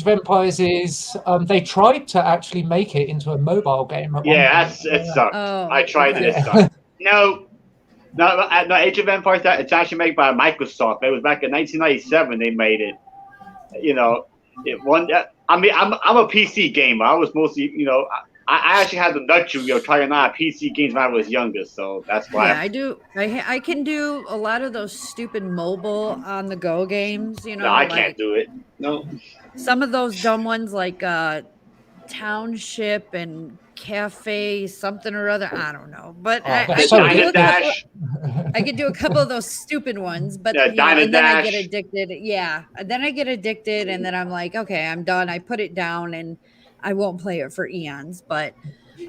of Empires is. They tried to actually make it into a mobile game. It sucked. I tried it. It sucked. No, Age of Empires. It's actually made by Microsoft. It was back in 1997. They made it. I mean, I'm a PC gamer. I was mostly, I actually had the nurture, trying out PC games when I was younger. So that's why. Yeah, I do. I can do a lot of those stupid mobile on the go games. No, I can't do it. No. Some of those dumb ones like township and cafe something or other. I don't know, but I could do a couple of those stupid ones, but and then I get addicted. Yeah, and then I get addicted, and then I'm like, okay, I'm done. I put it down, and I won't play it for eons. But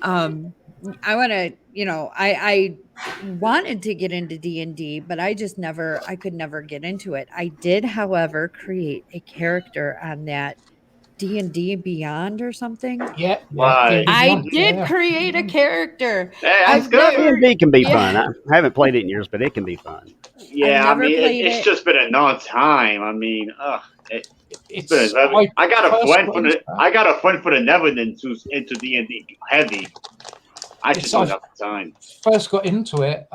I want to, I wanted to get into D&D, but I could never get into it. I did, however, create a character on that D&D Beyond or something. Yeah. I did create a character. That's good. D&D can be fun. I haven't played it in years, but it can be fun. Yeah, I mean, it's just been a long time. I mean, I got a friend for the Netherlands who's into D&D heavy. I just don't have the time. First got into it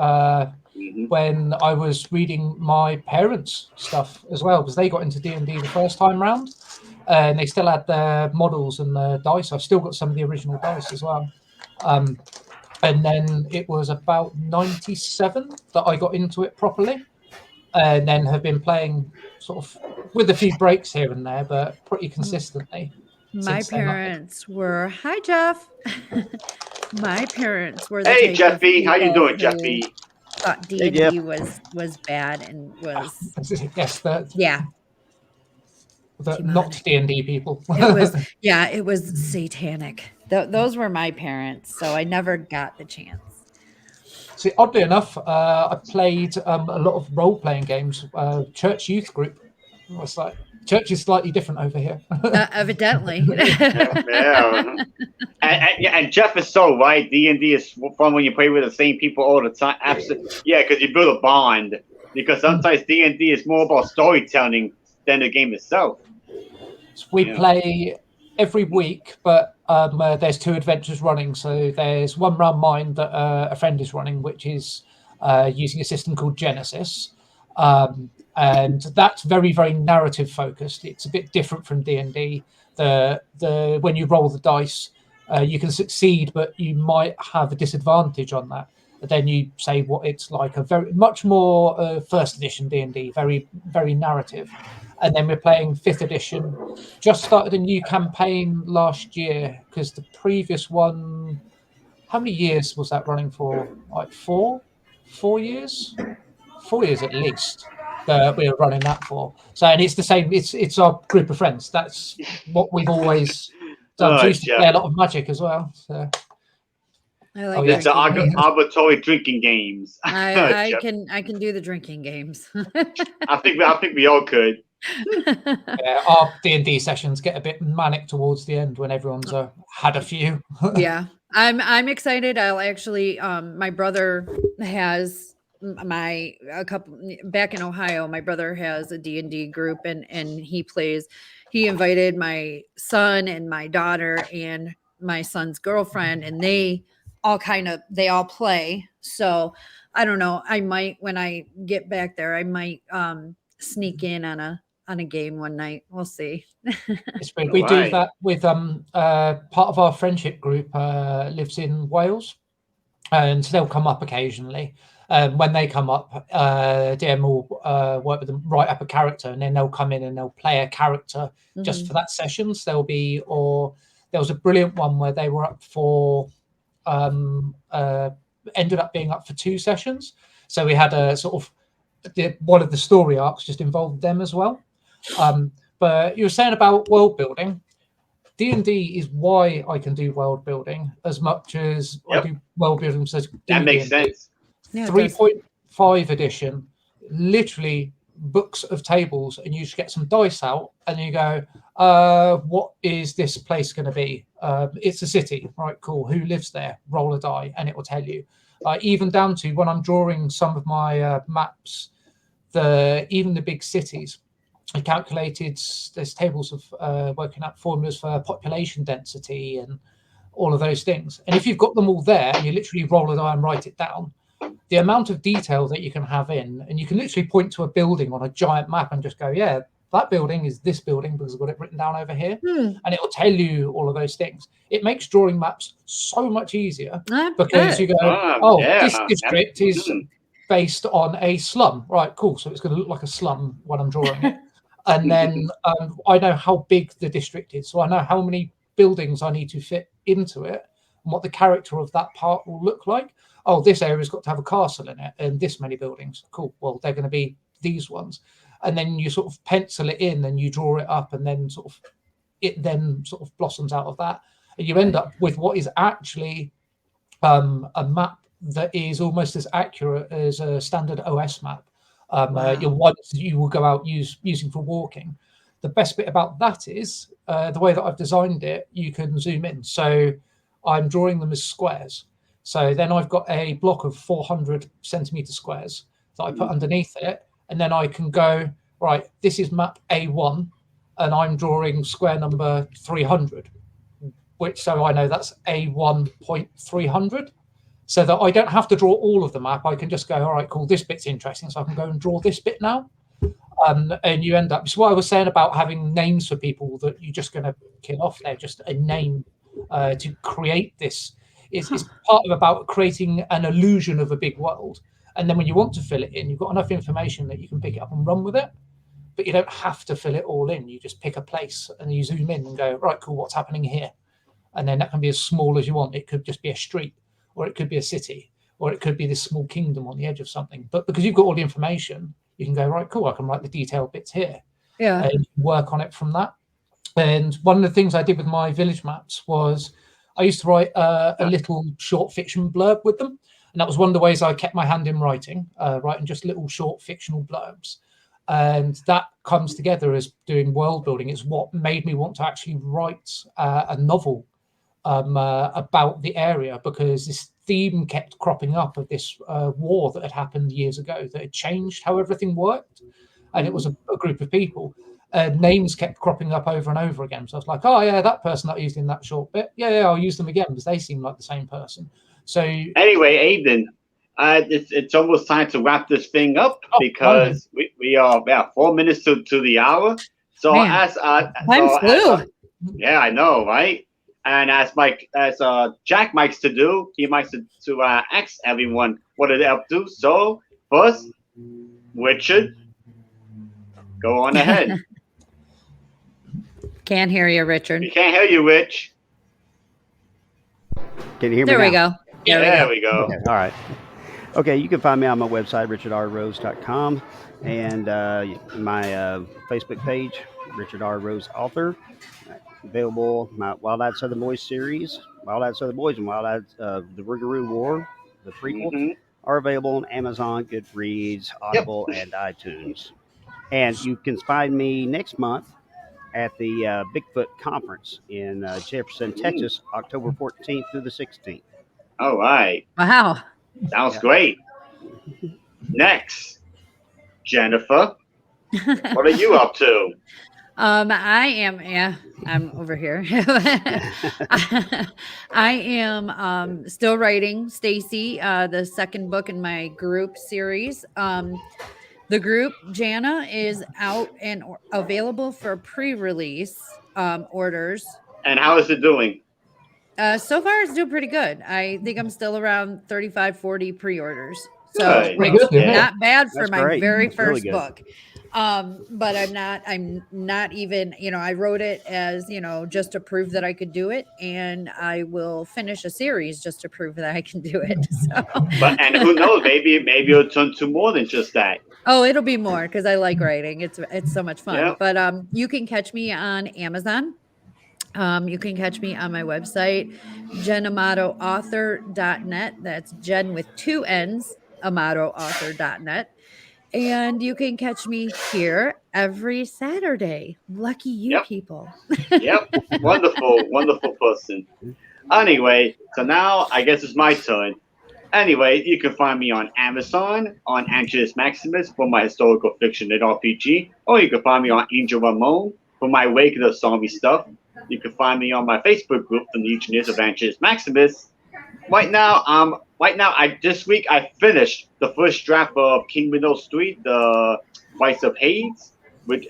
when I was reading my parents' stuff as well, because they got into D&D the first time round, and they still had their models and the dice. I've still got some of the original dice as well. And then it was about 97 that I got into it properly, and then have been playing sort of with a few breaks here and there, but pretty consistently. My parents were, hi Jeff. My parents were the Hey Jeffy, how you doing, Jeffy? Thought D&D was bad and was not D&D people. It was satanic. Those were my parents, so I never got the chance. See, oddly enough, I played a lot of role-playing games. Church youth group. It's like church is slightly different over here. Evidently. And Jeff is so right. D&D is fun when you play with the same people all the time. Absolutely, yeah, because you build a bond. Because sometimes D&D is more about storytelling than the game itself. So we play every week, but there's 2 adventures running. So there's one round mine that a friend is running, which is using a system called Genesis. And that's very, very narrative focused. It's a bit different from D&D. When you roll the dice, you can succeed, but you might have a disadvantage on that. But then you say what it's like, a very much more first edition D&D, very, very narrative. And then we're playing 5th edition. Just started a new campaign last year because the previous one, how many years was that running for? Like 4 years? 4 years at least. We were running that for. So, and it's the same. It's our group of friends. That's what we've always done. We used to play a lot of Magic as well. So. I like it's the arbitrary drinking games. I can do the drinking games. I think we all could. Yeah, our D&D sessions get a bit manic towards the end when everyone's had a few. Yeah, I'm excited. I'll actually. My brother has a couple back in Ohio. My brother has a D&D group, and he plays. He invited my son and my daughter and my son's girlfriend, and they all play. So I don't know. I might, when I get back there, I might sneak in on a game one night. We'll see. We do that with part of our friendship group lives in Wales, and so they'll come up occasionally. When they come up, DM will work with them, write up a character, and then they'll come in and they'll play a character just for that session. So there was a brilliant one where they were up for ended up being up for 2 sessions. So we had a sort of one of the story arcs just involved them as well. But you were saying about world building. D&D is why I can do world building as much as I do world building. That makes sense. 3.5 edition, literally books of tables, and you just get some dice out and you go, what is this place going to be? It's a city, right? Cool. Who lives there? Roll a die and it will tell you. Even down to when I'm drawing some of my maps, even the big cities, I calculated there's tables of working out formulas for population density and all of those things. And if you've got them all there and you literally roll a die and write it down, the amount of detail that you can have in, and you can literally point to a building on a giant map and just go, yeah, that building is this building because I've got it written down over here. And it will tell you all of those things. It makes drawing maps so much easier because you go, this district is based on a slum. Right, cool. So it's going to look like a slum when I'm drawing it. And then I know how big the district is. So I know how many buildings I need to fit into it and what the character of that part will look like. Oh, this area's got to have a castle in it and this many buildings. Cool. Well, they're going to be these ones. And then you sort of pencil it in and you draw it up, and then it then sort of blossoms out of that. And you end up with what is actually a map that is almost as accurate as a standard OS map. Your ones you will go out using for walking. The best bit about that is the way that I've designed it, you can zoom in. So I'm drawing them as squares. So then I've got a block of 400 centimeter squares that I put underneath it. And then I can go, right, this is map A1, and I'm drawing square number 300, so I know that's A1.300. So that I don't have to draw all of the map. I can just go, all right, cool, this bit's interesting, so I can go and draw this bit now. And you end up, it's what I was saying about having names for people that you're just going to kill off. They're just a name to create this. It's part of about creating an illusion of a big world. And then when you want to fill it in, you've got enough information that you can pick it up and run with it. But you don't have to fill it all in. You just pick a place and you zoom in and go, right, cool, what's happening here? And then that can be as small as you want. It could just be a street, or it could be a city, or it could be this small kingdom on the edge of something. But because you've got all the information, you can go, right, cool, I can write the detailed bits here. Yeah. And work on it from that. And one of the things I did with my village maps was I used to write a little short fiction blurb with them. And that was one of the ways I kept my hand in writing just little short fictional blurbs. And that comes together as doing world building. It's what made me want to actually write a novel about the area, because this theme kept cropping up of this war that had happened years ago that had changed how everything worked. And it was a group of people. Names kept cropping up over and over again. So I was like, oh, yeah, that person that I used in that short bit. Yeah, I'll use them again because they seem like the same person. So anyway, Aiden, it's almost time to wrap this thing up because we are 4 minutes to the hour. So Man, time flew. Yeah, I know, right? And as Jack likes to do, he likes to ask everyone what are they up to. So first, Richard, go on ahead. Can't hear you, Richard. We can't hear you, Rich. Can you hear me There now? we go. There we go. Okay, all right. Okay, you can find me on my website, richardrrose.com, and my Facebook page, Richard R. Rose Author. Available my Wild Eyed Southern Boys series, Wild Eyed Southern Boys and Wild Eyed the Rougarou War, the prequel, are available on Amazon, Goodreads, Audible, and iTunes. And you can find me next month at the Bigfoot Conference in Jefferson, Texas, October 14th through the 16th. All right. Wow. Sounds great. Next, Jennifer, what are you up to? I'm over here. I am still writing Stacy, the second book in my group series. The group Jana is out and available for pre-release orders. And how is it doing? So far it's doing pretty good. I think I'm still around 35, 40 pre-orders. So not bad for my very first book. But I'm not even, I wrote it as, just to prove that I could do it. And I will finish a series just to prove that I can do it. So. And who knows, maybe it'll turn to more than just that. Oh, it'll be more because I like writing. It's so much fun. Yep. But you can catch me on Amazon. You can catch me on my website, jenamatoauthor.net. That's Jen with 2 N's, amatoauthor.net. And you can catch me here every Saturday. Lucky you people. Yep. Wonderful person. Anyway, so now I guess it's my turn. Anyway, you can find me on Amazon, on Angelus Maximus for my historical fiction and RPG, or you can find me on Angel Ramon for my regular zombie stuff. You can find me on my Facebook group, The Legionnaires of Angelus Maximus. Right now, this week I finished the first draft of King Window Street, The Vice of Hades,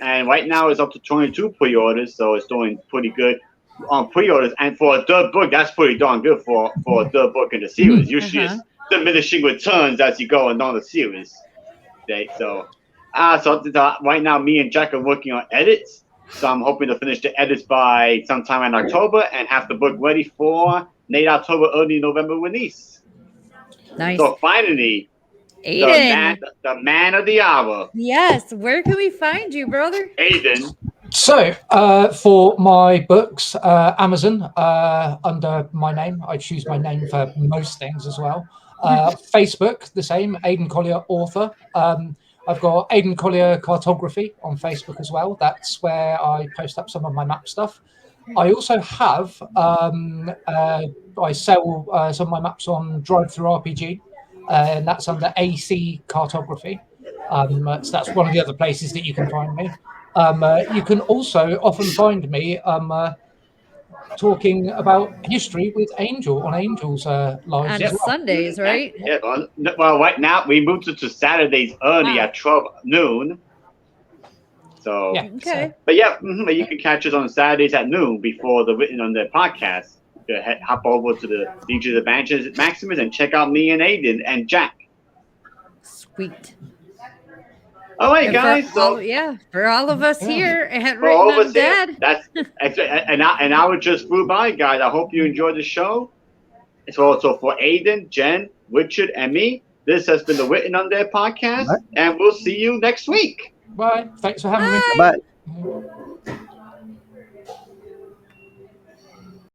and right now it's up to 22 pre-orders, so it's doing pretty good on pre-orders. And for a third book, that's pretty darn good for a third book in the series. Usually it's diminishing returns as you go along the series. Okay, so right now me and Jack are working on edits. So I'm hoping to finish the edits by sometime in October and have the book ready for late October, early November release. Nice. So finally, Aiden. the man of the hour. Yes. Where can we find you, brother? Aiden. So, for my books, Amazon, under my name. I choose my name for most things as well. Facebook, the same, Aiden Colyer, author. I've got Aiden Colyer Cartography on Facebook as well. That's where I post up some of my map stuff. I also have, I sell some of my maps on Drive Through RPG, and that's under AC Cartography. So that's one of the other places that you can find me. You can also often find me talking about history with Angel on Angel's lives On as well. Sundays, right? Yeah. Well, right now we moved it to Saturdays early at 12 noon. So Yeah, Okay. But yeah, but you can catch us on Saturdays at noon before the Written on the podcast. Hop over to the Legion of Adventures Maximus and check out me and Aiden and Jack. Sweet. All right, And guys. for all of us here at For all Written of us here, Undead. that's an hour just flew by, guys. I hope you enjoyed the show. It's also for Aiden, Jen, Richard, and me. This has been the Written Undead podcast, and we'll see you next week. Bye. Thanks for having me. Bye.